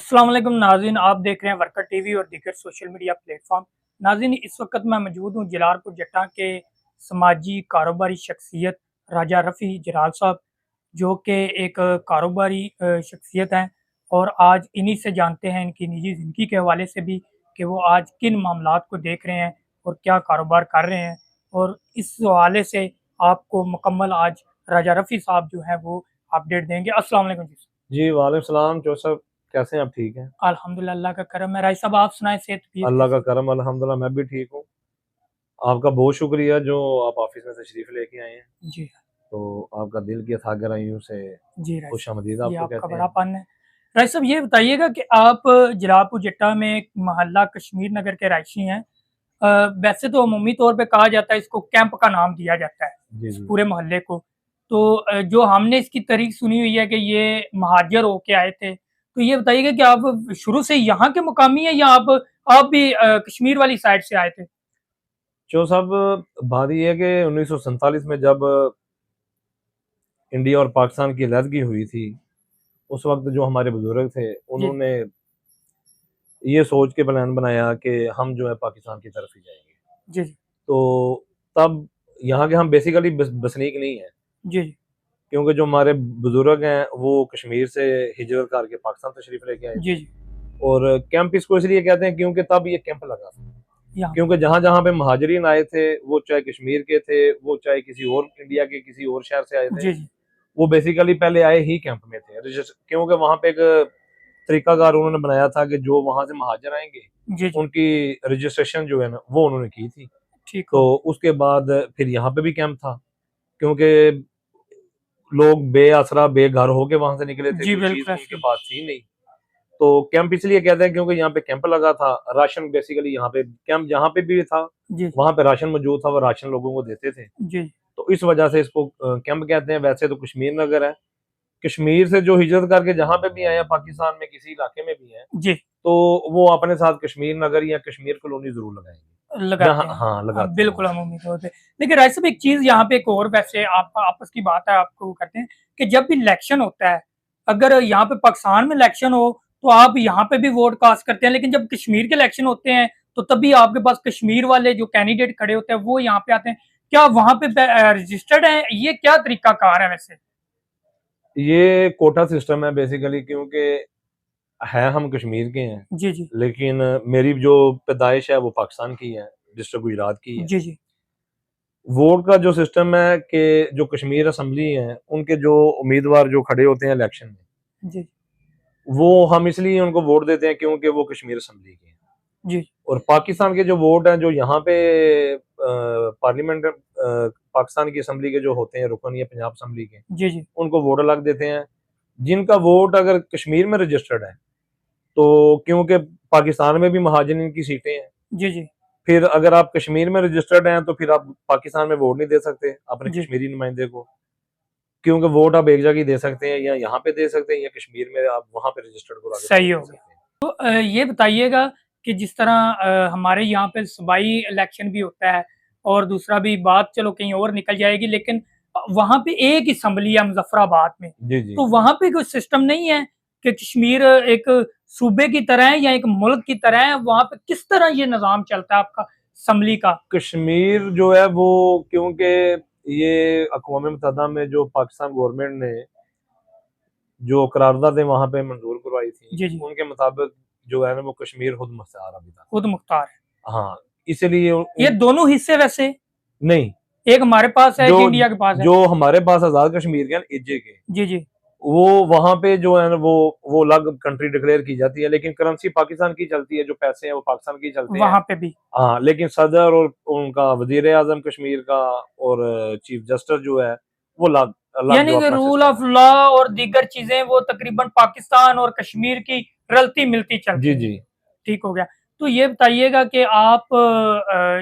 अस्सलाम वालेकुम नाज़रीन, आप देख रहे हैं वर्कर टीवी और दीगर सोशल मीडिया प्लेटफॉर्म। नाज़रीन, इस वक्त मैं मौजूद हूँ जलालपुर जट्टा के समाजी कारोबारी शख्सियत राजा रफ़ी जलाल साहब, जो कि एक कारोबारी शख्सियत हैं। और आज इन्हीं से जानते हैं इनकी निजी ज़िंदगी के हवाले से भी कि वो आज किन मामलात को देख रहे हैं और क्या कारोबार कर रहे हैं। और इस हवाले से आपको मुकम्मल आज राजा रफ़ी साहब जो हैं वो अपडेट देंगे। अस्सलाम वालेकुम जी। जी, वालेकुम सलाम। जोसफ, कैसे हैं आप? ठीक हैं? अल्हम्दुलिल्लाह, अल्लाह का करम है। राय साहब, आप सुनाएं, सेहत तबीयत अल्लाह का कैसी? करम, अल्हम्दुलिल्लाह मैं भी ठीक हूँ। आपका बहुत शुक्रिया जो आप ऑफिस में तशरीफ़ लेके आए हैं। जी, तो आपका दिल की अथाह गहराइयों से जी राय खुशामदीद साहब, ये आपको आपका कहते हैं। बड़ापन है। राय साहब, ये बताइएगा कि आप जलालपुर जट्टा में एक मोहल्ला कश्मीर नगर के रहायशी हैं। वैसे तो अमूमी तौर पे कहा जाता है, इसको कैंप का नाम दिया जाता है, जी, इस जी। पूरे मोहल्ले को। तो जो हमने इसकी तारीख सुनी हुई है कि ये महाजर होके आए थे। तो ये बताइएगा कि आप शुरू से यहाँ के मुकामी हैं या आप भी कश्मीर वाली साइड से आए थे? जो साहब, बात ये है कि 1947 में जब इंडिया और पाकिस्तान की अलहदगी हुई थी, उस वक़्त जो हमारे बुज़ुर्ग थे, जी, उन्होंने ये सोच के प्लान बनाया कि हम जो है पाकिस्तान की तरफ ही जाएँगे। जी, जी, तो तब यहाँ के हम बेसिकली बसनीक नहीं हैं। जी, जी, क्योंकि जो हमारे बुजुर्ग हैं वो कश्मीर से हिजरत करके पाकिस्तान तशरीफ लेके आए जी, थे। जी, और कैंप इसको इसलिए कहते हैं क्योंकि तब ये कैंप लगा था। यहाँ पे। क्योंकि जहाँ जहाँ पे महाजरीन आए थे, वो चाहे कश्मीर के थे, वो चाहे किसी और इंडिया के किसी और शहर से आए थे, जी, जी, वो बेसिकली पहले आए ही कैंप में थे। क्योंकि वहाँ पे एक तरीकाकार उन्होंने बनाया था कि जो वहाँ से महाजर आएंगे, जी, जी, उनकी रजिस्ट्रेशन जो है ना वो उन्होंने की थी। ठीक हो तो गया। उसके बाद फिर यहाँ पे भी कैंप था, क्योंकि लोग बेआसरा बेघर होके वहां से निकले थे, जी, कोई चीज बिल्कुल उनके ऐसे ही। पास थी नहीं। तो कैंप इसलिए कहते हैं क्योंकि यहाँ पे कैंप लगा था। राशन बेसिकली यहाँ पे कैंप जहाँ पे भी था, जी, वहां पे राशन मौजूद था, वो राशन लोगों को देते थे। जी, तो इस वजह से इसको कैंप कहते हैं। वैसे तो कश्मीर नगर है। कश्मीर से जो हिजरत करके जहाँ पे भी आए हैं, पाकिस्तान में किसी इलाके में भी हैं, जी, तो वो अपने साथ कश्मीर नगर या कश्मीर कॉलोनी जरूर लगाएंगे जहाँ, लगाते हैं। हाँ लगाते हैं बिल्कुल वो। अमूमी तौर पे। देखिए राय साहब, एक चीज़ यहाँ पे एक और, वैसे आप आपस की बात है, आपको वो करते हैं कि जब भी इलेक्शन होता है, अगर यहाँ पे पाकिस्तान में इलेक्शन हो, तो आप यहाँ पे भी वोट कास्ट करते हैं, लेकिन जब कश्मीर के इलेक्शन होते हैं, तो तभी आपके पास कश्मीर वाले जो कैंडिडेट खड़े होते हैं, वो यहाँ पे आते हैं। क्या वहाँ पे रजिस्टर्ड है? ये क्या तरीकाकार है वैसे? ये कोटा सिस्टम है बेसिकली, क्योंकि है हम कश्मीर के हैं, जी, जी, लेकिन मेरी जो पैदाइश है वो पाकिस्तान की है, डिस्ट्रिक्ट गुजरात की है। जी, जी, वोट का जो सिस्टम है कि जो कश्मीर असम्बली है, उनके जो उम्मीदवार जो खड़े होते हैं इलेक्शन में, जी, वो हम इसलिए उनको वोट देते हैं क्योंकि वो कश्मीर असम्बली के हैं। जी, और पाकिस्तान के जो वोट हैं, जो यहाँ पे पार्लियामेंट पाकिस्तान की असम्बली के जो होते हैं रुकन या पंजाब असम्बली के, जी, जी, उनको वोट अलग देते हैं। जिनका वोट अगर कश्मीर में रजिस्टर्ड है, तो क्योंकि पाकिस्तान में भी महाजनीन की सीटें हैं, जी, जी, फिर अगर आप कश्मीर में रजिस्टर्ड हैं तो फिर आप पाकिस्तान में वोट नहीं दे सकते अपने जी, कश्मीरी नुमाइंदे को। क्योंकि वोट आप एक जगह ही दे सकते हैं, या यहाँ पे दे सकते हैं, या कश्मीर में आप वहां पे रजिस्टर्ड को आगे सही वोट हो दे गया। सकते हैं। तो ये बताइएगा कि जिस तरह हमारे यहाँ पे सूबाई इलेक्शन भी होता है, और दूसरा भी, बात चलो कहीं और निकल जाएगी, लेकिन वहाँ पे एक असेंबली है मुज़फ़्फ़राबाद में। जी, जी। तो वहाँ पे कोई सिस्टम नहीं है कि कश्मीर एक सूबे की तरह है या एक मुल्क की तरह है? वहाँ पे किस तरह ये निज़ाम चलता है आपका असेंबली का? कश्मीर जो है वो, क्योंकि ये अक़वाम मुत्तहिदा में जो पाकिस्तान गवर्नमेंट ने जो करारदादें वहां पे मंजूर करवाई थी, जी, जी, उनके मुताबिक जो है ना वो कश्मीर खुद मुख्तार अभी तक। खुद मुख्तार है। हाँ, इसलिए ये दोनों हिस्से वैसे, नहीं, एक हमारे पास है, जो एक इंडिया के पास है। जो हमारे पास आजाद कश्मीर के इज्जे के, जी, जी, वो वहां पे जो है ना वो अलग कंट्री डिक्लेयर की जाती है, लेकिन करेंसी पाकिस्तान की चलती है, जो पैसे हैं वो पाकिस्तान की चलते हैं। वहाँ पे भी। हाँ, लेकिन सदर और उनका वजीर आजम कश्मीर का और चीफ जस्टिस जो है वो अलग अलग यानी जो कि अपना रूल सिस्टम ऑफ है। लॉ और दीगर चीजें वो तकरीबन पाकिस्तान और कश्मीर की रलती-मिलती जी, चलती हैं। जी। ठीक हो गया। तो ये बताइएगा कि आप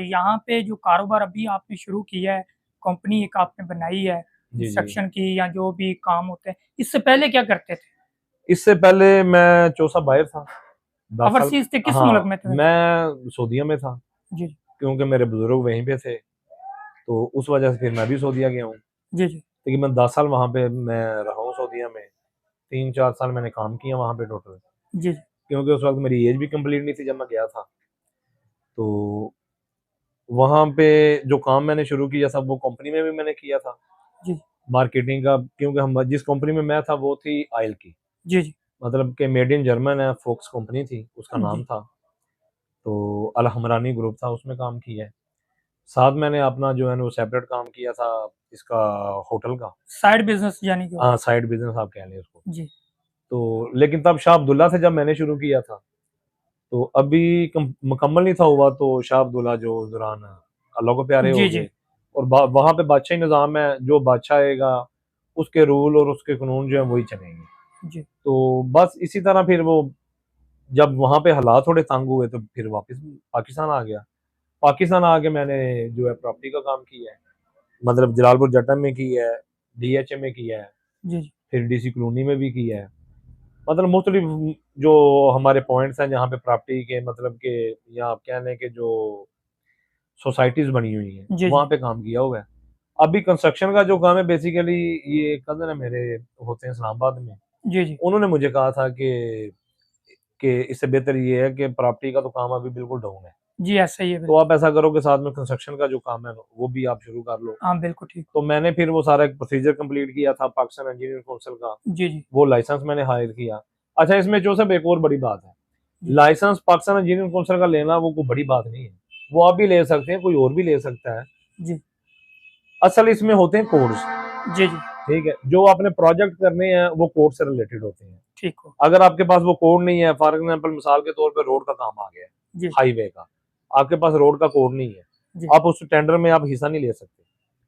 यहाँ पे जो कारोबार अभी आपने शुरू किया है, कंपनी एक आपने बनाई है, जी, जी। कंस्ट्रक्शन की या जो भी काम होते हैं, इससे पहले क्या करते थे? इससे पहले मैं चौसा बाहर था, 10 साल। ओवरसीज़ थे, किस मुल्क हाँ, में थे वैसे? मैं सऊदीया में था, जी, क्योंकि मेरे बुजुर्ग वहीं पे थे, तो उस वजह से फिर मैं भी सऊदीया गया हूँ। जी, जी, लेकिन मैं 10 साल वहाँ पे मैं रहा हूँ सऊदीया में। 3-4 साल मैंने काम किया वहाँ पे टोटल। जी, क्योंकि उस वक्त मेरी एज भी कंप्लीट नहीं थी जब मैं गया था। तो वहाँ पे जो काम मैंने शुरू किया था वो कंपनी में भी मैंने किया था, जी मार्केटिंग का, क्योंकि हम जिस कंपनी में मैं था वो थी ऑयल की, जी जी मतलब कि मेड इन जर्मन है, फोक्स कंपनी थी उसका नाम जी। था। तो अल हमरानी ग्रुप था, उसमें काम किया है। साथ मैंने अपना जो है ना वो सेपरेट काम किया था इसका, होटल का। साइड बिजनेस यानी कि हाँ, साइड बिजनेस आप कह लें उसको। जी तो लेकिन तब शाह अब्दुल्ला से जब मैंने शुरू किया था, तो अभी मुकम्मल नहीं था हुआ, तो शाह अब्दुल्ला जो उस दौरान अल्लाह को प्यारे हो जी जी गए। और वहाँ पे बादशाही निज़ाम है, जो बादशाह आएगा उसके रूल और उसके कानून जो है वही चलेंगे। जी तो बस इसी तरह फिर वो, जब वहाँ पे हालात थोड़े तंग हुए तो फिर वापस पाकिस्तान आ गया। पाकिस्तान आके मैंने जो है प्रॉपर्टी का काम किया है, मतलब जलालपुर जट्टा में किया है, डीएचए में किया है, जी जी फिर डीसी कॉलोनी में भी किया है। मतलब मुख्तलिफ जो हमारे पॉइंट्स हैं जहाँ पे प्रॉपर्टी के, मतलब के या आप कह लें कि जो सोसाइटीज बनी हुई हैं जी वहाँ जी पे काम किया हुआ है। अभी कंस्ट्रक्शन का जो काम है बेसिकली, ये कज़न है मेरे, होते हैं इस्लामाबाद में। जी जी उन्होंने मुझे कहा था कि इससे बेहतर ये है कि प्रॉपर्टी का तो काम अभी बिल्कुल डाउन है, जी, ऐसा ही है तो बिल्कुल। आप ऐसा करो कि साथ में कंस्ट्रक्शन का जो काम है वो भी आप शुरू कर लो। हाँ, बिल्कुल ठीक। तो मैंने फिर वो सारा एक प्रोसीजर कंप्लीट किया था पाकिस्तान इंजीनियरिंग काउंसिल का, जी जी वो लाइसेंस मैंने हायर किया। अच्छा, इसमें जो सब एक और बड़ी बात है, जी लाइसेंस पाकिस्तान इंजीनियरिंग काउंसिल का लेना वो कोई बड़ी बात नहीं है, वो आप भी ले सकते हैं, कोई और भी ले सकता है। जी असल इसमें होते हैं कोर्स, जी जी ठीक है, जो आपने प्रोजेक्ट करने हैं वो कोड से रिलेटेड होते हैं। ठीक हो। अगर आपके पास वो कोड नहीं है, फॉर एग्जांपल मिसाल के तौर पे रोड का काम आ गया है, जी हाईवे का, आपके पास रोड का कोड नहीं है, जी आप उस टेंडर में आप हिस्सा नहीं ले सकते,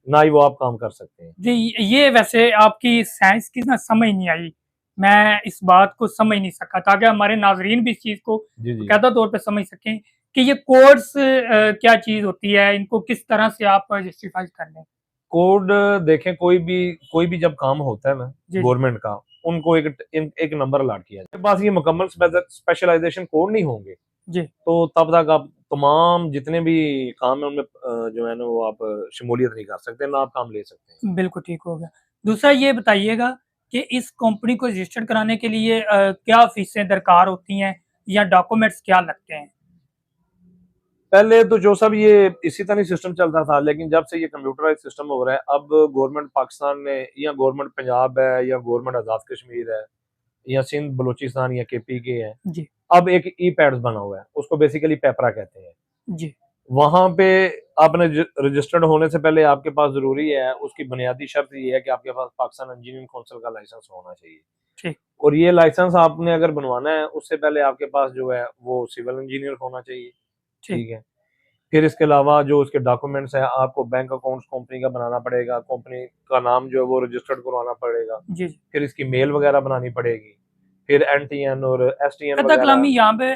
ना ही वो आप काम कर सकते हैं। जी, ये वैसे आपकी साइंस की ना समझ नहीं आई। मैं इस बात को समझ नहीं सका, ताकि हमारे नाजरीन भी इस चीज़ को जी जी। बाकायदा तौर पे समझ सकें कि ये कोड्स क्या चीज़ होती है, इनको किस तरह से आप जस्टिफाई कर लें। कोड देखें, कोई भी जब काम होता है ना जी जी गवर्नमेंट का, उनको एक नंबर अलॉट किया जाए। पास ये मुकम्मल स्पेशलाइजेशन कोड नहीं होंगे, जी तो तब तक आप तमाम जितने भी काम है उनमें जो है ना वो आप शमूलियत नहीं कर सकते, ना आप काम ले सकते हैं। बिल्कुल ठीक हो गया। दूसरा ये बताइएगा कि इस कंपनी को रजिस्टर्ड कराने के लिए क्या फीसें दरकार होती हैं या डॉक्यूमेंट्स क्या लगते हैं? पहले तो जो सब ये इसी तरह सिस्टम चलता था, लेकिन जब से ये कंप्यूटराइज सिस्टम हो रहा है, अब गवर्नमेंट पाकिस्तान ने, या गवर्नमेंट पंजाब है, या गवर्नमेंट आज़ाद कश्मीर है, या सिंध बलूचिस्तान या केपी के है, जी अब एक ई पैड्स बना हुआ है, उसको बेसिकली पेपरा कहते हैं। जी वहां पे आपने रजिस्टर्ड होने से पहले आपके पास जरूरी है, उसकी बुनियादी शर्त ये है कि आपके पास पाकिस्तान इंजीनियरिंग काउंसिल का लाइसेंस होना चाहिए। ठीक और ये लाइसेंस आपने अगर बनवाना है, उससे पहले आपके पास जो है वो सिविल इंजीनियर होना चाहिए, ठीक ठीक है। फिर इसके अलावा जो उसके डॉक्यूमेंट्स हैं, आपको बैंक अकाउंट कंपनी का बनाना पड़ेगा, कंपनी का नाम जो है वो रजिस्टर्ड करवाना पड़ेगा, जी जी। फिर इसकी मेल वगैरह बनानी पड़ेगी, फिर एनटीएन और एसटीएन कथा वगैरह। कलामी यहाँ पे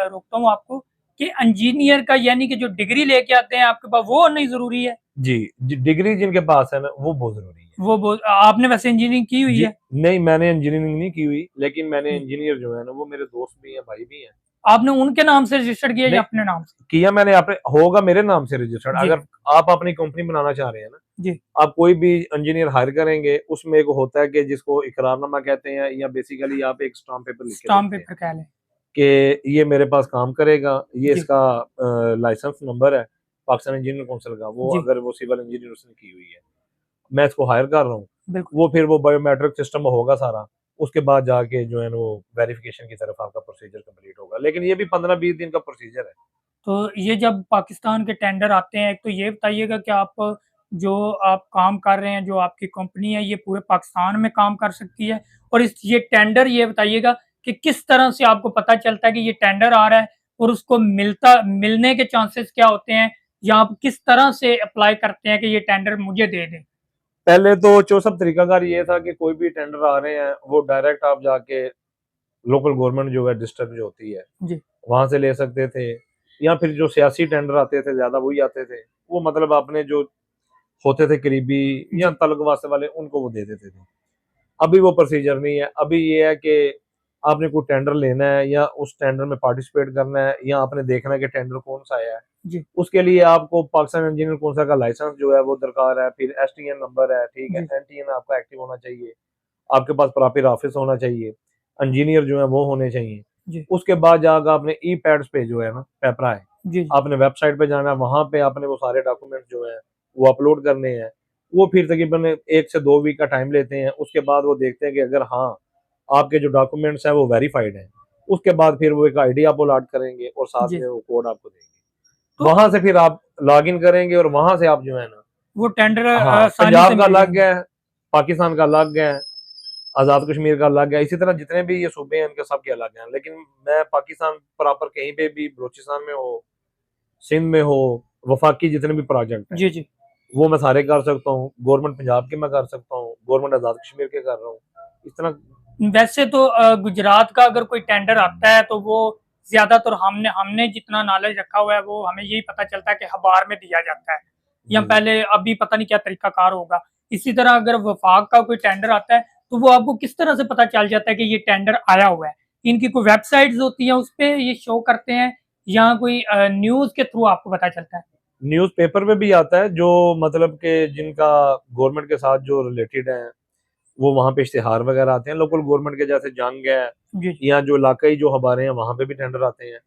रोकता हूँ आपको कि इंजीनियर का यानी कि जो डिग्री लेके आते हैं आपके पास, वो नहीं जरूरी है। जी, डिग्री जिनके पास है ना वो बहुत जरूरी है। आपने वैसे इंजीनियरिंग की हुई जी, है? नहीं, मैंने इंजीनियरिंग नहीं की हुई, लेकिन मैंने जी। इंजीनियर जो है ना वो मेरे दोस्त भी हैं, भाई भी हैं। आपने उनके नाम से रजिस्टर्ड किया या नहीं अपने नाम से? किया मैंने, अपने होगा मेरे नाम से रजिस्टर्ड। जी अगर आप अपनी कंपनी बनाना चाह रहे हैं ना, जी आप कोई भी इंजीनियर हायर करेंगे, उसमें एक होता है कि जिसको इकरारनामा कहते हैं, या बेसिकली आप एक स्टाम्प पेपर लिख के स्टाम्प देते हैं पेपर कह लें। कि ये मेरे पास काम करेगा, ये जी इसका लाइसेंस नंबर है पाकिस्तान इंजीनियर काउंसिल का, वो जी अगर वो सिविल इंजीनियर उसने की हुई है, मैं इसको हायर कर रहा हूँ। बिल्कुल। वो फिर वो बायोमेट्रिक सिस्टम होगा सारा, उसके बाद जाके जो है ना वो वेरिफिकेशन की तरफ आपका प्रोसीजर कंप्लीट होगा, लेकिन ये भी 15-20 दिन का प्रोसीजर है। तो ये जब पाकिस्तान के टेंडर आते हैं, एक तो ये बताइएगा कि आप काम कर रहे हैं, जो आपकी कंपनी है, ये पूरे पाकिस्तान में काम कर सकती है? और इस ये टेंडर, ये बताइएगा कि किस तरह से आपको पता चलता है कि ये टेंडर आ रहा है और उसको मिलने के चांसेस क्या होते हैं, या आप किस तरह से अप्लाई करते हैं कि ये टेंडर मुझे दे दें? पहले तो जो सब तरीकाकार ये था कि कोई भी टेंडर आ रहे हैं वो डायरेक्ट आप जाके लोकल गवर्नमेंट जो है डिस्ट्रिक्ट जो होती है जी वहां से ले सकते थे, या फिर जो सियासी टेंडर आते थे ज्यादा वही आते थे, वो मतलब अपने जो होते थे करीबी या जी तलक वास्ते वाले उनको वो दे देते थे। अभी वो प्रोसीजर नहीं है, अभी ये है कि आपने कोई टेंडर लेना है या उस टेंडर में पार्टिसिपेट करना है, या आपने देखना है कि टेंडर कौन सा आया है, जी उसके लिए आपको पाकिस्तान इंजीनियर कौंसिल का लाइसेंस जो है वो दरकार है, फिर एसटीएन नंबर है, ठीक है, जी एनटीएन आपका एक्टिव होना चाहिए, आपके पास प्रॉपर ऑफिस होना चाहिए, इंजीनियर जो है वो होने चाहिए। जी उसके बाद जाकर आपने ई पैड्स पे जो है ना पेपरा है, जी जी आपने वेबसाइट पे जाना है, वहां पे आपने वो सारे डॉक्यूमेंट जो है वो अपलोड करने हैं। वो फिर तकरीबन 1 से 2 वीक का टाइम लेते हैं। उसके बाद वो देखते हैं कि अगर हाँ आपके जो डॉक्यूमेंट्स हैं वो वेरीफाइड हैं, उसके बाद फिर वो एक आईडी आपको अलॉट करेंगे और साथ जी। में वो कोड आपको देंगे। तो वहां से फिर आप लॉग इन करेंगे और वहां से आप जो है ना, वो टेंडर हाँ, आसानी से पंजाब का मिल अलग जाएंगे। है, पाकिस्तान का अलग है, आजाद कश्मीर का अलग है, इसी तरह जितने भी ये सूबे हैं इनके सबके अलग हैं। लेकिन मैं पाकिस्तान प्रॉपर कहीं पे भी, बलूचिस्तान में हो, सिंध में हो, वफाकी जितने भी प्रोजेक्ट हैं जी जी। वो मैं सारे कर सकता हूँ। गवर्नमेंट पंजाब के मैं कर सकता हूँ, गवर्नमेंट आजाद कश्मीर के कर रहा हूँ, इस तरह। वैसे तो गुजरात का अगर कोई टेंडर आता है तो वो ज्यादातर हमने हमने जितना नॉलेज रखा हुआ है वो हमें यही पता चलता है कि अखबार में दिया जाता है, या जी जी। पहले अभी पता नहीं क्या तरीकाकार होगा। इसी तरह अगर वफाक का कोई टेंडर आता है तो वो आपको किस तरह से पता चल जाता है कि ये टेंडर आया हुआ है? इनकी कोई वेबसाइट्स होती हैं उस पे ये शो करते हैं, या कोई न्यूज के थ्रू आपको पता चलता है? न्यूज़पेपर में भी आता है, जो मतलब कि जिनका गवर्नमेंट के साथ जो रिलेटेड है वो वहाँ पे इश्तिहार वगैरह आते हैं। लोकल गवर्नमेंट के जैसे जंग है जी जी या जो इलाकाई जो खबरें हैं वहाँ पे भी टेंडर आते हैं।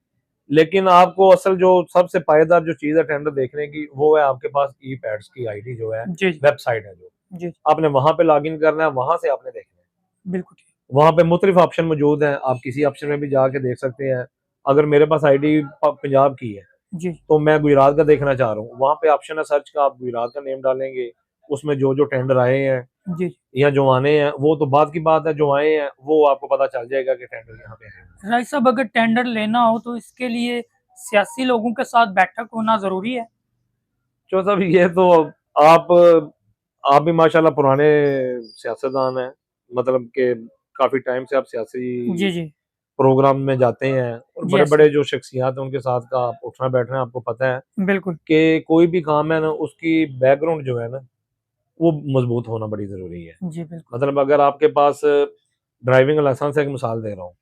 लेकिन आपको असल जो सबसे पायेदार जो चीज़ है टेंडर देखने की, वो है आपके पास ई पैड्स की आईडी जो है, जी जी वेबसाइट है जो, जी। आपने वहाँ पे लॉग इन करना है, वहाँ से आपने देखना है। बिल्कुल ठीक। वहाँ पे मुख्तलिफ ऑप्शन मौजूद हैं, आप किसी ऑप्शन में भी जाके देख सकते हैं। अगर मेरे पास आईडी पंजाब की है जी तो मैं गुजरात का देखना चाह रहा हूँ, वहाँ पे ऑप्शन है सर्च का, आप गुजरात का नेम डालेंगे, उसमें जो जो टेंडर आए हैं जी। या जो आने हैं वो तो बात की बात है, जो आए हैं वो आपको पता चल जाएगा कि टेंडर यहाँ पे है। राय साहब, अगर टेंडर लेना हो तो इसके लिए सियासी लोगों के साथ बैठक होना जरूरी है? जो सब ये तो आप आप भी माशाल्लाह पुराने सियासतदान हैं, मतलब कि काफी टाइम से आप सियासी जी जी। प्रोग्राम में जाते हैं और बड़े यस। बड़े जो शख्सियात हैं उनके साथ का आप उठना बैठना है, आपको पता है बिल्कुल। कि कोई भी काम है ना उसकी बैकग्राउंड जो है ना वो मजबूत होना बड़ी जरूरी है। जी बिल्कुल। मतलब अगर आपके पास ड्राइविंग लाइसेंस, एक मिसाल दे रहा हूँ,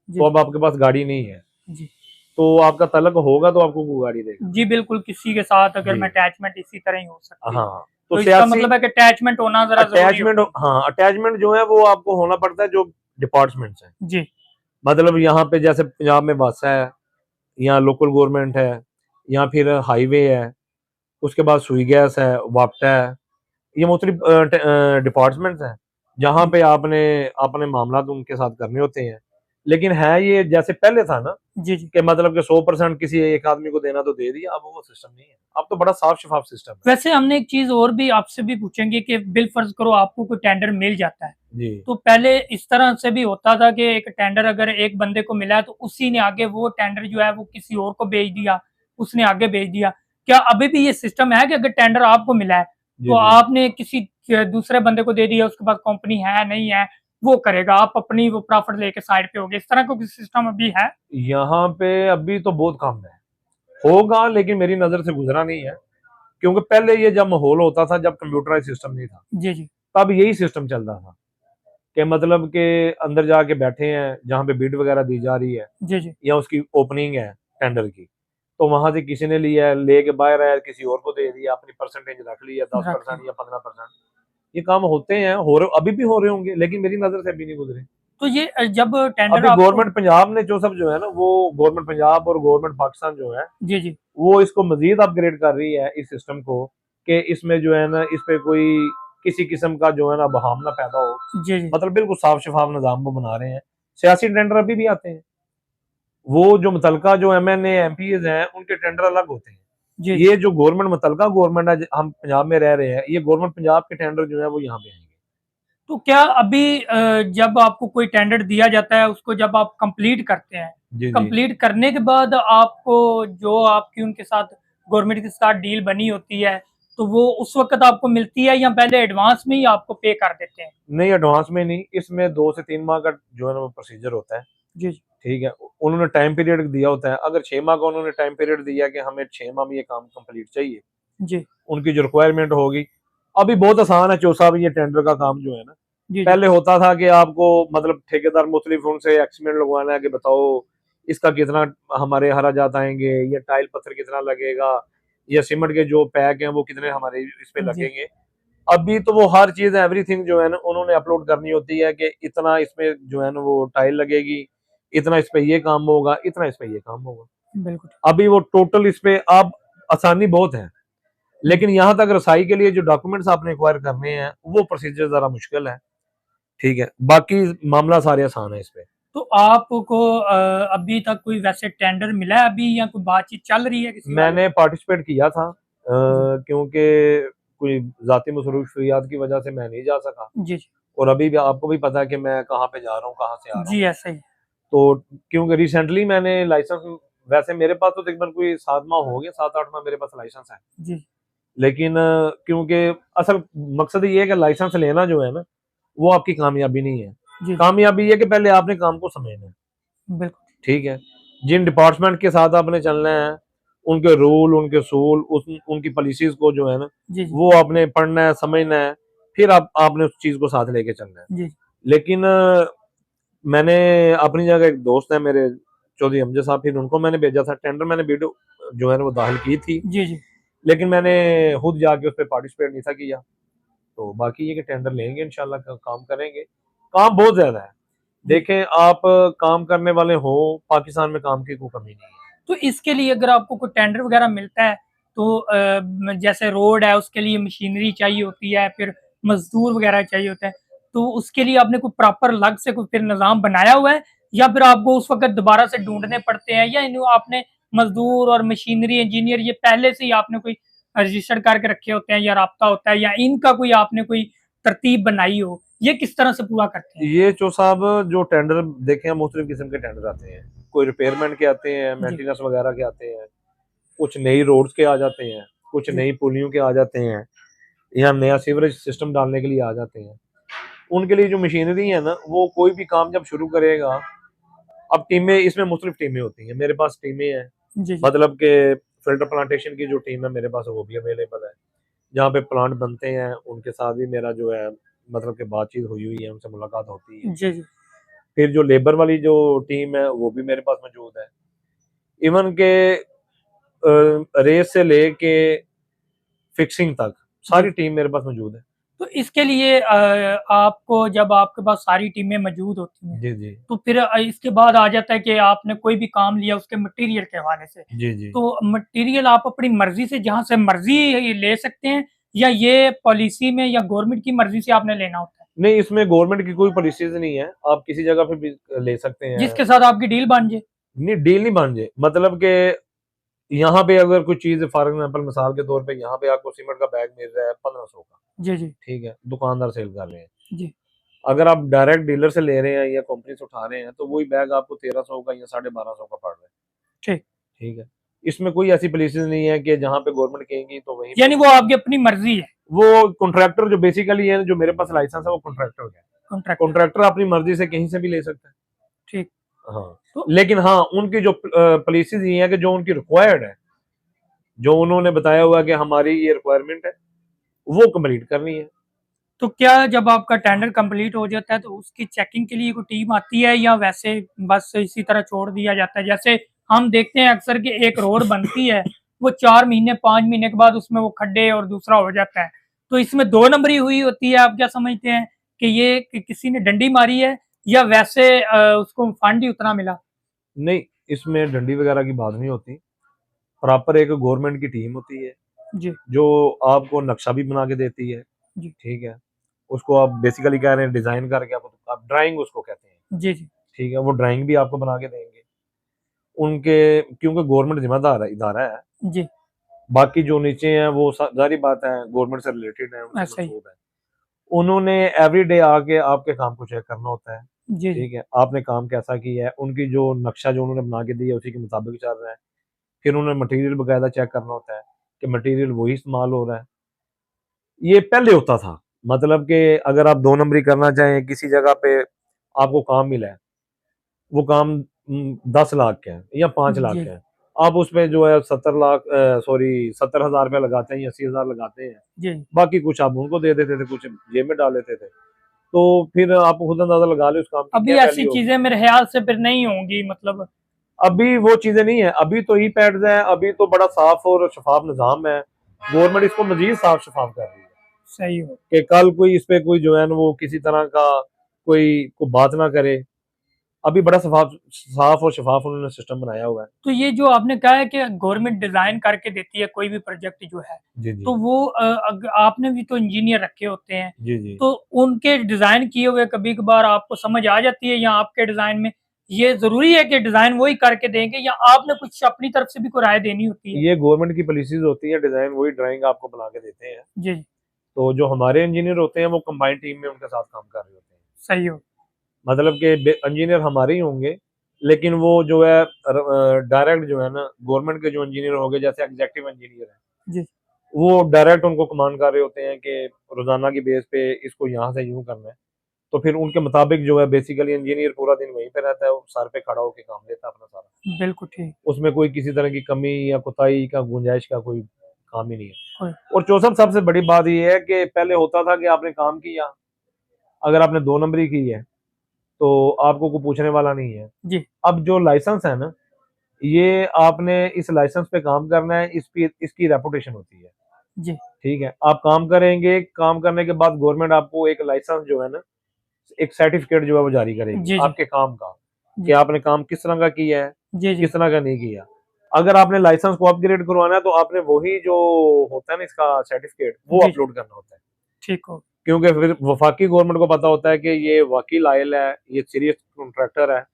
जी तो अब आपके पास गाड़ी नहीं है, जी तो आपका तलक होगा तो आपको वो गाड़ी देगा। जी। बिल्कुल, किसी के साथ अगर जी मैं अटैचमेंट इसी तरह ही हो सकती है, हाँ, तो तो इसका सियासी मतलब है कि अटैचमेंट होना जरा जरूरी अटैचमेंट, होती हाँ अटैचमेंट जो है वो आपको होना पड़ता है जो डिपार्टमेंट्स हैं। है। जी मतलब यहाँ पे जैसे पंजाब में वासा है, या लोकल गवर्नमेंट है, या फिर हाईवे है, उसके बाद सुई गैस है, वाप्टा है, ये मुख्तलिफ डिपार्टमेंट्स हैं जहाँ जी पे आपने अपने मामला उनके साथ करने होते हैं। लेकिन है ये जैसे पहले था ना जी जी। कि मतलब कि 100% किसी एक आदमी को देना तो दे दिया, अब वो सिस्टम नहीं है, अब तो बड़ा साफ शफाफ सिस्टम है। वैसे हमने एक चीज और भी आपसे भी पूछेंगे कि बिल फर्ज करो आपको कोई टेंडर मिल जाता है, जी तो पहले इस तरह से भी होता था कि एक टेंडर अगर एक बंदे को मिला है तो उसी ने आगे वो टेंडर जो है वो किसी और को भेज दिया, उसने आगे भेज दिया। क्या अभी भी ये सिस्टम है कि अगर टेंडर आपको मिला है तो जी जी। आपने किसी दूसरे बंदे को दे दिया, उसके बाद कंपनी है नहीं है वो करेगा, आप अपनी वो प्रॉफिट लेके साइड पे हो गए, इस तरह का कोई सिस्टम अभी है? यहाँ पे अभी तो बहुत कम है, होगा लेकिन मेरी नजर से गुजरा नहीं है। क्योंकि पहले ये जब माहौल होता था, जब कंप्यूटराइज सिस्टम नहीं था, जी जी तब यही सिस्टम चलता था कि मतलब के अंदर जाके बैठे हैं जहाँ पे बिड वगैरह दी जा रही है जी जी या उसकी ओपनिंग है टेंडर की, तो वहां से किसी ने लिया है, लेके बाहर आया, किसी और को दे दिया, अपनी परसेंटेज रख लिया, दस रख ली। परसेंट या 15%। ये काम होते हैं, हो रहे, अभी भी हो रहे होंगे, लेकिन मेरी नजर से अभी नहीं गुजरे। तो ये जब टेंडर अभी आपको। गवर्नमेंट पंजाब ने जो सब जो है ना, वो गवर्नमेंट पंजाब और गवर्नमेंट पाकिस्तान जो है जी जी वो इसको मजीद अपग्रेड कर रही है इस सिस्टम को, कि इसमें जो है ना इस पे कोई किसी किस्म का जो है ना बहाम ना पैदा हो। जी जी मतलब बिल्कुल साफ शफाफ निजाम वो बना रहे हैं। सियासी टेंडर अभी भी आते हैं, वो जो मुतलका जो MNA MPs हैं उनके टेंडर अलग होते हैं। जी जी। ये जो गवर्नमेंट मुतलका गवर्नमेंट है, हम पंजाब में रह रहे हैं, ये गवर्नमेंट पंजाब के टेंडर जो है वो यहाँ पे आएंगे। तो क्या अभी जब आपको कोई टेंडर दिया जाता है उसको जब आप कंप्लीट करते हैं, जी जी। कंप्लीट करने के बाद आपको जो आपकी उनके साथ गवर्नमेंट के साथ डील बनी होती है तो वो उस वक्त आपको मिलती है या पहले एडवांस में ही आपको पे कर देते हैं? नहीं, एडवांस में नहीं, इसमें 2 से 3 माह का जो है ना वो प्रोसीजर होता है। जी जी ठीक है, उन्होंने टाइम पीरियड दिया होता है, अगर 6 माह का उन्होंने टाइम पीरियड दिया कि हमें 6 माह में ये काम कंप्लीट चाहिए, जी उनकी जो रिक्वायरमेंट होगी। अभी बहुत आसान है चो साहब, ये टेंडर का काम जो है ना, जी जी पहले होता था कि आपको मतलब ठेकेदार मुख्तलिफ उनसे एस्टिमेट लगवाना है कि बताओ इसका कितना हमारे हराजात आएंगे, या टाइल पत्थर कितना लगेगा, या सीमेंट के जो पैक हैं वो कितने हमारे इस पे जी लगेंगे। अभी तो वो हर चीज एवरीथिंग जो है ना उन्होंने अपलोड करनी होती है कि इतना इसमें जो है ना वो टाइल लगेगी, इतना इस पे ये काम होगा, इतना इस पे ये काम होगा। बिल्कुल। अभी वो टोटल इस पे अब आसानी बहुत है, लेकिन यहाँ तक रसाई के लिए जो डॉक्यूमेंट्स आपने एक्वायर करने हैं वो प्रोसीजर जरा मुश्किल है। ठीक है, बाकी मामला सारे आसान है इस पे। तो आपको अभी तक कोई वैसे टेंडर मिला है अभी, या कोई बातचीत चल रही है किसी वाले? मैंने पार्टिसिपेट किया था, जी क्योंकि कोई जाती मसरूफियात की वजह से मैं नहीं जा सका। जी जी और अभी भी आपको भी पता है कि मैं कहाँ पे जा रहा हूँ, कहाँ से आ रहा हूँ। जी, ऐसा ही है। तो क्योंकि रिसेंटली मैंने लाइसेंस, वैसे मेरे पास तो तकरीबन कोई 7 माह हो गए, 7-8 माह मेरे पास लाइसेंस है। जी लेकिन क्योंकि असल मकसद ये है कि लाइसेंस लेना जो है ना, वो आपकी कामयाबी नहीं है। जी कामयाबी ये कि पहले आपने काम को समझना है। बिल्कुल। ठीक है, जिन डिपार्टमेंट के साथ आपने चलना है, उनके रूल, उनके सूल, उनकी पॉलिसीज को जो है ना, जी जी वो आपने पढ़ना है, समझना है, फिर आपने उस चीज को साथ लेके चलना है। जी लेकिन मैंने अपनी जगह, एक दोस्त है मेरे चौधरी अमजद साहब, फिर उनको मैंने भेजा था टेंडर, मैंने वीडियो जो है ना वो दाखिल की थी, जी जी। लेकिन मैंने खुद जाके उस पर पार्टिसिपेट नहीं था किया। तो बाकी ये कि टेंडर लेंगे इंशाल्लाह, काम करेंगे। काम बहुत ज्यादा है, देखें आप, काम करने वाले हो, पाकिस्तान में काम की कोई कमी नहीं है। तो इसके लिए अगर आपको कोई टेंडर वगैरह मिलता है तो जैसे रोड है उसके लिए मशीनरी चाहिए होती है, फिर मजदूर वगैरह चाहिए होता है, तो उसके लिए आपने कोई प्रॉपर अलग से कोई फिर निज़ाम बनाया हुआ है, या फिर आपको उस वक्त दोबारा से ढूंढने पड़ते हैं, या इन्हें आपने मजदूर और मशीनरी इंजीनियर ये पहले से ही आपने कोई रजिस्टर करके रखे होते हैं, या राब्ता होता है, या इनका कोई आपने कोई तरतीब बनाई हो, ये किस तरह से पूरा करते हैं? ये जो साहब, जो टेंडर देखे हैं, मुख्तलिफ किस्म के टेंडर आते हैं। कोई रिपेयरमेंट के आते हैं, जी मेंटेनेंस वगैरह के आते हैं, कुछ नई रोड्स के आ जाते हैं, कुछ जी नई पुलियों के आ जाते हैं, या नया सीवरेज सिस्टम डालने के लिए आ जाते हैं। उनके लिए जो मशीनरी है ना, वो कोई भी काम जब शुरू करेगा, अब टीमें, इसमें मुख्तलिफ टीमें होती हैं, मेरे पास टीमें हैं, जी जी मतलब के फिल्टर प्लांटेशन की जो टीम है मेरे पास, वो भी अवेलेबल है। जहाँ पे प्लांट बनते हैं उनके साथ भी मेरा जो है, मतलब कि बातचीत हुई हुई है, उनसे मुलाकात होती है। जी जी फिर जो लेबर वाली जो टीम है वो भी मेरे पास मौजूद है। इवन के रेस से लेके फिक्सिंग तक जी। सारी टीम मेरे पास मौजूद है। तो इसके लिए आपको, जब आपके पास सारी टीमें मौजूद होती हैं, जी जी तो फिर इसके बाद आ जाता है कि आपने कोई भी काम लिया उसके मटेरियल के हवाले से, जी जी। तो मटेरियल आप अपनी मर्जी से जहाँ से मर्जी ले सकते हैं, या ये पॉलिसी में या गवर्नमेंट की मर्जी से आपने लेना होता है? नहीं, इसमें गवर्नमेंट की कोई पॉलिसीज नहीं है, आप किसी जगह पे भी ले सकते हैं। जिसके साथ आपकी डील बन जाए? नहीं, डील नहीं बन जाए, मतलब कि यहाँ पे अगर कोई चीज, फॉर एग्जाम्पल मिसाल के तौर पे, यहाँ पे आपको सीमेंट का बैग मिल रहा है 1500 का, जी जी ठीक है, दुकानदार सेल कर रहे हैं। जी अगर आप डायरेक्ट डीलर से ले रहे हैं या कंपनी से उठा रहे हैं, तो वही बैग आपको 1300 का या 1250 का पड़ रहा है। ठीक। ठीक है, इसमें कोई ऐसी पॉलिसीज नहीं है कि जहाँ पे गवर्नमेंट कहेंगी तो वहीं पे। यानी वो आपकी अपनी मर्जी है? वो कॉन्ट्रैक्टर जो बेसिकली है, जो मेरे पास लाइसेंस है, वो कॉन्ट्रैक्टर है। कॉन्ट्रैक्ट। कॉन्ट्रैक्टर अपनी मर्जी से कहीं से भी ले सकता है। ठीक। हाँ, तो लेकिन हाँ, उनकी जो पॉलिसीज ये है कि जो उनकी रिक्वायर्ड है, जो उन्होंने बताया हुआ कि हमारी ये रिक्वायरमेंट है, वो कंप्लीट करनी है। तो क्या जब आपका टेंडर कंप्लीट हो जाता है तो उसकी चेकिंग के लिए कोई टीम आती है, या वैसे बस इसी तरह छोड़ दिया जाता है? जैसे हम देखते हैं अक्सर कि एक रोड बनती है, वो 4 महीने 5 महीने के बाद उसमें वो खड्डे और दूसरा हो जाता है, तो इसमें 2 नंबरी हुई होती है। आप क्या समझते हैं कि ये कि किसी ने डंडी मारी है, या वैसे उसको फंड ही उतना मिला? नहीं, इसमें डंडी वगैरह की बात नहीं होती। प्रॉपर एक गवर्नमेंट की टीम होती है, जी जो आपको नक्शा भी बना के देती है। जी ठीक है, उसको आप बेसिकली कह रहे हैं डिजाइन करके, आप ड्राइंग उसको कहते हैं। जी जी ठीक है, वो ड्राइंग भी आपको बना के देंगे उनके, क्योंकि गवर्नमेंट जिम्मेदार है, इदारा है। जी। बाकी जो नीचे हैं वो जारी बात है, गवर्नमेंट से रिलेटेड है, उनसे ऐसा ही। मंसूब है। उन्होंने एवरीडे आके आपके काम को चेक करना होता है। जी जी ठीक है, आपने काम कैसा किया है, उनकी जो नक्शा जो उन्होंने बना के दिया है उसी के मुताबिक चल रहा है। फिर उन्होंने मटेरियल बकायदा चेक करना होता है कि मटेरियल वही इस्तेमाल हो रहा है। ये पहले होता था, मतलब कि अगर आप 2 नंबरी करना चाहें किसी जगह पे, आपको काम मिला है, वो काम 10 लाख का है या 5 लाख जी का है, आप उसमें जो है 70 लाख, सॉरी 70,000 रुपया लगाते हैं या 80,000 लगाते हैं। जी। बाकी कुछ आप उनको दे देते थे, कुछ जेब में डाल देते थे। तो फिर आप खुद अंदाजा लगा लो उस काम की अभी क्या ऐसी वैल्यू होगी। चीजें मेरे ख्याल से फिर नहीं होंगी, मतलब? अभी वो चीजें नहीं है, अभी तो ई पैड्स है, अभी तो बड़ा साफ और शफाफ निजाम है। गवर्नमेंट इसको मजीद साफ शफाफ कर रही है सही हो। कि कल कोई इस पे कोई जो है ना वो किसी तरह का कोई बात ना करे। अभी बड़ा साफ और शफाफ उन्होंने सिस्टम बनाया हुआ है। तो ये जो आपने कहा है कि गवर्नमेंट डिजाइन करके देती है कोई भी प्रोजेक्ट जो है, जी जी तो वो आपने भी तो इंजीनियर रखे होते हैं, जी जी। तो उनके डिजाइन किए हुए कभी कभार आपको समझ आ जाती है, या आपके डिजाइन में ये जरूरी है कि डिजाइन वही करके देंगे, या आपने कुछ अपनी तरफ से भी कोई राय देनी होती है? ये गवर्नमेंट की पॉलिसीज होती है, डिजाइन वही ड्राइंग आपको बना के देते हैं। जी। तो जो हमारे इंजीनियर होते हैं वो कंबाइंड टीम में उनके साथ काम कर रहे होते हैं। सही हो। मतलब कि इंजीनियर हमारे ही होंगे, लेकिन वो जो है डायरेक्ट जो है ना गवर्नमेंट के जो इंजीनियर हो गए, जैसे एग्जेक्टिव इंजीनियर है, जी वो डायरेक्ट उनको कमांड कर रहे होते हैं कि रोजाना की बेस पे इसको यहाँ से यूं करना है। तो फिर उनके मुताबिक जो है बेसिकली इंजीनियर पूरा दिन वहीं पे रहता है, वो सर पे खड़ा होकर काम लेता है अपना सारा। बिल्कुल ठीक। उसमें कोई किसी तरह की कमी या कोताही का गुंजाइश का कोई काम ही नहीं है। कोई। और चौसठ सबसे बड़ी बात यह है कि पहले होता था कि आपने काम किया, अगर आपने 2 नंबरी की है तो आपको कोई पूछने वाला नहीं है। जी अब जो लाइसेंस है ना, ये आपने इस लाइसेंस पे काम करना है, इसकी रेपुटेशन होती है। जी ठीक है, आप काम करेंगे, काम करने के बाद गवर्नमेंट आपको एक लाइसेंस जो है ना, एक सर्टिफिकेट जो है वो जारी करेगी जी जी आपके काम का, कि जी आपने काम किस तरह का किया है, जी जी। किस तरह का नहीं किया। अगर आपने लाइसेंस को अपग्रेड करवाना है तो आपने वही जो होता है ना इसका सर्टिफिकेट, वो जी जी। अपलोड करना होता है। ठीक हो। क्योंकि फिर वफाकी गवर्नमेंट को पता होता है कि ये वाकई लायल है, ये सीरियस कॉन्ट्रैक्टर है।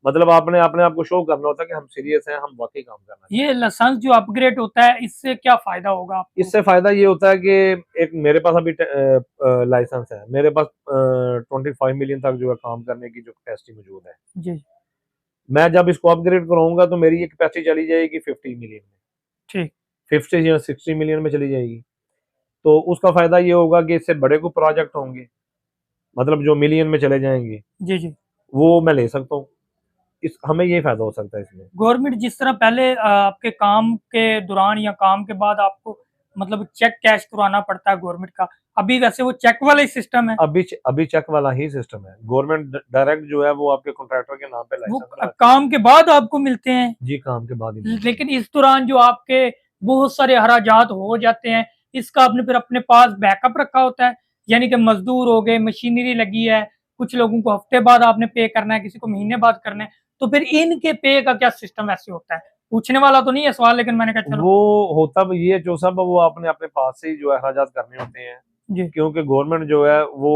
मतलब आपने अपने आप को शो करना होता है कि हम सीरियस हैं, हम वाकई काम करना चाहते ये लाइसेंस जो अपग्रेड होता है, इससे क्या फायदा होगा हैं। आपको? इससे फायदा ये होता है कि एक मेरे पास अभी लाइसेंस है, मेरे पास 25 मिलियन तक जो है काम करने की जो कैपेसिटी मौजूद है। जी मैं जब इसको अपग्रेड कराऊंगा तो मेरी ये कैपेसिटी चली जाएगी 50 मिलियन में, ठीक। 50 या 60 मिलियन में चली जाएगी। तो उसका फायदा ये होगा कि इससे बड़े को प्रोजेक्ट होंगे, मतलब जो मिलियन में चले जाएंगे, जी जी। वो मैं ले सकता हूँ। इस हमें ये फायदा हो सकता है इसमें। गवर्नमेंट जिस तरह पहले आपके काम के दौरान या काम के बाद आपको मतलब चेक कैश करवाना पड़ता है गवर्नमेंट का, अभी वैसे वो चेक वाला ही सिस्टम है? अभी चेक वाला ही सिस्टम है। गवर्नमेंट डायरेक्ट जो है वो आपके कॉन्ट्रैक्टर के नाम पे वो लाइसेंस बनाती काम के बाद आपको मिलते हैं? है। जी, काम के बाद ही मिलती है। लेकिन इस दौरान जो आपके बहुत सारे हराजात हो जाते हैं, इसका आपने फिर अपने पास बैकअप रखा होता है? यानी कि मजदूर हो गए, मशीनरी लगी है, कुछ लोगों को हफ्ते बाद आपने पे करना है, किसी को महीने बाद करना है, तो फिर इनके पे का क्या सिस्टम ऐसे होता है? पूछने वाला तो नहीं है सवाल, लेकिन मैंने कहा चलो। वो होता भी ये जो सब वो आपने अपने पास से ही जो है अखराजात करने होते हैं, जी क्योंकि गवर्नमेंट जो है वो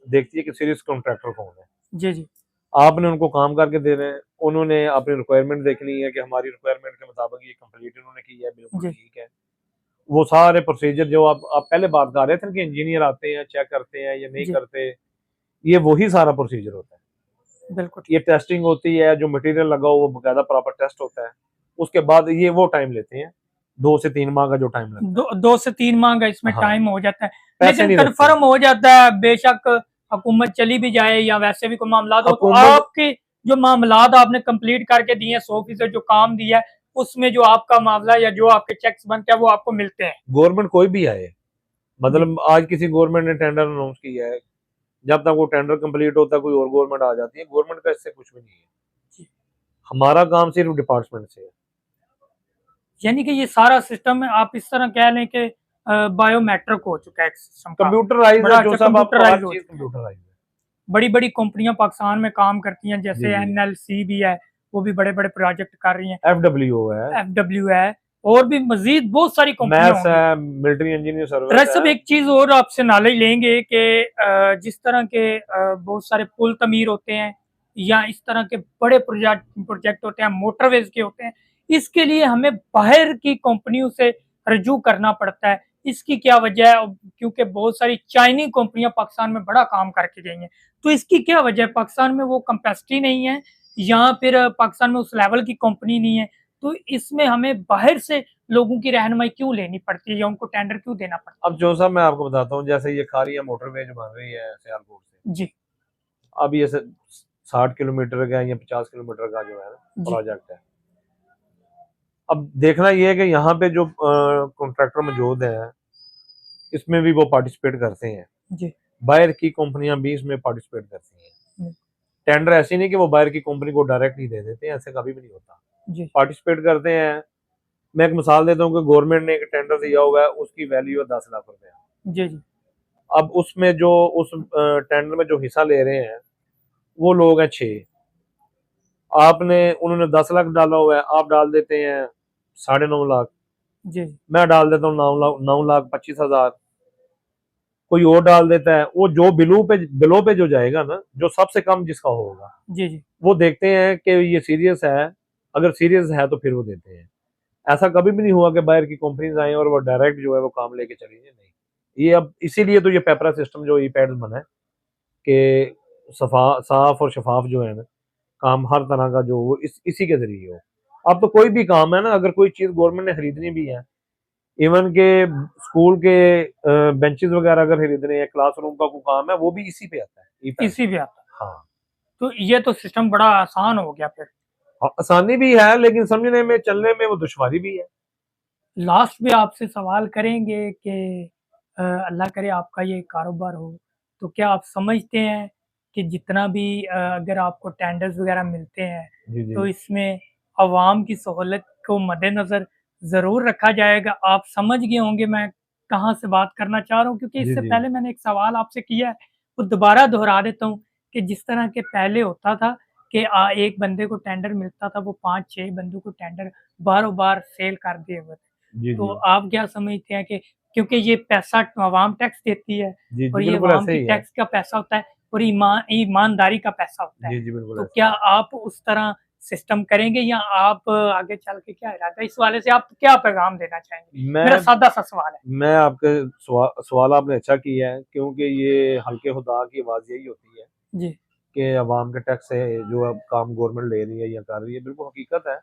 देखती है कि सीरियस कॉन्ट्रैक्टर कौन है। जी जी आपने उनको काम करके दे रहे हैं, उन्होंने अपनी रिक्वायरमेंट देखनी है कि हमारी रिक्वायरमेंट के मुताबिक ये कंप्लीट उन्होंने की है, बिल्कुल जी। ठीक है। वो सारे प्रोसीजर जो आप पहले बात कर रहे थे कि इंजीनियर आते हैं, चेक करते हैं या नहीं जी करते, ये वही सारा प्रोसीजर होता है। बिल्कुल ये ठीक। टेस्टिंग होती है, जो मटेरियल लगा हो वो बकायदा प्रॉपर टेस्ट होता है। उसके बाद ये वो टाइम लेते हैं, 2 से 3 माह का जो टाइम लगता है। 2 से 3 माह का इसमें हाँ, टाइम हो जाता है, पैसे लेकिन नहीं लगते। कंफर्म हो जाता है बेशक हुकूमत चली भी जाए या वैसे भी कोई मामला हो, तो हुकूमत आपके जो मामलात आपने कंप्लीट करके दिए हैं, 100% जो काम दिया है, उसमें जो आपका मामला या जो आपके चेक्स बनते हैं वो आपको मिलते हैं? गवर्नमेंट कोई भी आए, जी मतलब आज किसी गवर्नमेंट ने टेंडर अनाउंस किया है, जब तक वो टेंडर कंप्लीट होता है कोई और गवर्नमेंट आ जाती है, गवर्नमेंट का इससे कुछ भी नहीं है। जी। हमारा काम सिर्फ डिपार्टमेंट से है। यानी कि ये सारा सिस्टम है, आप इस तरह कह लें कि बायोमेट्रिक हो चुका है सिस्टम का, कंप्यूटराइज है बड़ा जो अच्छा सब, आपको हर कंप्यूटराइज हो चीज चुका है। कंप्यूटराइज है। बड़ी बड़ी कंपनियां पाकिस्तान में काम करती हैं, जी जैसे जी। एनएलसी भी है, वो भी बड़े बड़े प्रोजेक्ट कर रही हैं, FWO है, एफडब्ल्यू है, और भी मजीद बहुत सारी कंपनियां मैथ्स होंगी। है, मिलिट्री इंजीनियर सर्विस रईस है। साहब, एक चीज और आपसे नॉलेज लेंगे कि जिस तरह के बहुत सारे पुल तमीर होते हैं, या इस तरह के बड़े प्रोजेक्ट होते हैं, मोटरवेज के होते हैं, इसके लिए हमें बाहर की कंपनियों से रजू करना पड़ता है, इसकी क्या वजह है? क्योंकि बहुत सारी चाइनी कंपनियां पाकिस्तान में बड़ा काम करके गई हैं, तो इसकी क्या वजह है? पाकिस्तान में वो कैपेसिटी नहीं है, या फिर पाकिस्तान में उस लेवल की कंपनी नहीं है? तो इसमें हमें बाहर से लोगों की रहनुमाई क्यों लेनी पड़ती है, या उनको टेंडर क्यों देना पड़ता अब जो सब मैं आपको बताता हूँ, जैसे ये खारिया मोटरवे जो बन रही है सियालकोट से, है? जी अब ये 60 किलोमीटर का या 50 किलोमीटर का जो है ना जी प्रोजेक्ट है। अब देखना ये है कि यहाँ पे जो कॉन्ट्रैक्टर मौजूद है, इसमें भी वो पार्टिसिपेट करते हैं, जी बाहर की कंपनियां भी इसमें पार्टिसिपेट करती हैं। जी टेंडर ऐसे नहीं कि वो बाहर की कंपनी को डायरेक्ट ही दे देते हैं, ऐसे कभी भी नहीं होता, जी पार्टिसिपेट करते हैं। मैं एक मिसाल देता हूँ कि गवर्नमेंट ने एक टेंडर दिया हुआ है, उसकी वैल्यू है 10 लाख रुपए। जी जी अब उसमें जो उस टेंडर में जो हिस्सा ले रहे हैं वो लोग हैं 6, आपने उन्होंने 10 लाख डाला हुआ है, आप डाल देते हैं 9.5 लाख, जी जी मैं डाल देता हूँ 9,25,000, कोई और डाल देता है, वो जो बिलो पे जो जाएगा ना, जो सबसे कम जिसका होगा, जी जी वो देखते हैं कि ये सीरियस है, अगर सीरियस है तो फिर वो देते हैं। ऐसा कभी भी नहीं हुआ कि बाहर की कंपनीज आए और वो डायरेक्ट जो है वो काम लेके चली जाए, नहीं। ये अब इसीलिए तो ये पेपरा सिस्टम जो ई पैड्स बना है कि साफ और शफाफ जो है ना काम, हर तरह का जो वो इसी के जरिए हो। अब तो कोई भी काम है ना, अगर कोई चीज गवर्नमेंट ने खरीदनी भी है, इवन के स्कूल के बेंचेस वगैरह अगर खरीदने हैं, क्लासरूम का कोई काम है, वो भी इसी पे आता है, ई पैड। इसी पे आता है। हाँ, तो ये तो सिस्टम बड़ा आसान हो गया फिर। आसानी भी है लेकिन समझने में चलने में वो दुश्वारी भी है। लास्ट में आपसे सवाल करेंगे कि अल्लाह करे आपका ये कारोबार हो, तो क्या आप समझते हैं कि जितना भी अगर आपको टेंडर्स वगैरह मिलते हैं, जी जी तो इसमें अवाम की सहूलत को मद्देनज़र ज़रूर रखा जाएगा? आप समझ गए होंगे मैं कहाँ से बात करना चाह रहा हूँ, क्योंकि जी इससे जी पहले मैंने एक सवाल आपसे किया है, वो दोबारा दोहरा देता हूँ कि जिस तरह के पहले होता था कि एक बंदे को टेंडर मिलता था, वो 5-6 बंदों को टेंडर बारों-बार सेल कर दिए हुए थे। जी तो जी आप क्या समझते हैं कि क्योंकि ये पैसा अवाम टैक्स देती है जी जी और ये बिल्कुल अवाम ऐसे की ही है। टैक्स का पैसा होता है और ईमानदारी का पैसा होता है। जी जी बिल्कुल तो ऐसे क्या ही है। आप उस तरह सिस्टम करेंगे या आप आगे चल के क्या इरादा है? इस वाले से आप क्या पैगाम देना चाहेंगे? मेरा मैं सादा-सा सवाल है। मैं आपके सवाल आपने अच्छा किया है, क्योंकि ये हल्के खुदा की आवाज़ यही होती है जी, कि अवाम के टैक्स से जो अब काम गवर्नमेंट ले रही है या कर रही है, बिल्कुल हकीकत है।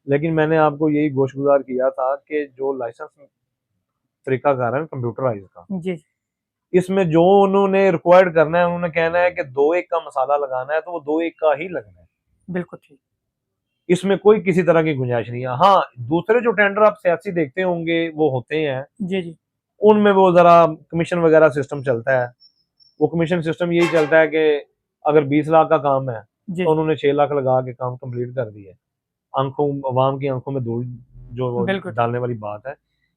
लेकिन मैंने आपको यही गोशगुजार किया था कि जो लाइसेंस तरीकाकार है कंप्यूटराइज का, जी, इसमें जो उन्होंने रिक्वायर्ड करना है, उन्होंने कहना है कि 2-1 का मसाला लगाना है तो वो 2-1 का ही लगना है। बिल्कुल ठीक। इसमें कोई किसी तरह की गुंजाइश नहीं है। हाँ, दूसरे जो टेंडर आप सियासी देखते होंगे वो होते हैं, जी, जी, उनमें वो ज़रा कमीशन वगैरह सिस्टम चलता है। वो कमीशन सिस्टम यही चलता है कि अगर 20 लाख का काम है, जी, तो उन्होंने 6 लाख लगा के काम कंप्लीट कर दिया है। आँखों अवाम की आँखों में धूल जो वो बिल्कुल ठीक, डालने वाली बात है।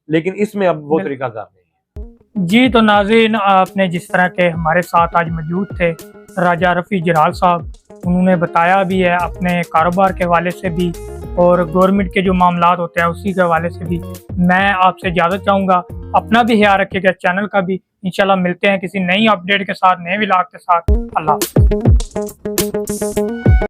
लेकिन इसमें अब वो बिल्कुल। तरीकाकार नहीं है। जी, तो नाज़रीन आपने जिस तरह के हमारे साथ आज मौजूद थे राजा रफ़ी जलाल साहब, उन्होंने बताया भी है अपने कारोबार के हवाले से भी और गवर्नमेंट के जो मामलात होते हैं उसी के हवाले से भी। मैं आपसे इजाज़त चाहूँगा, अपना भी ख्याल रखिएगा, चैनल का भी। इंशाल्लाह मिलते हैं किसी नई अपडेट के साथ, नए व्लॉग के साथ। अल्लाह हाफ़िज़।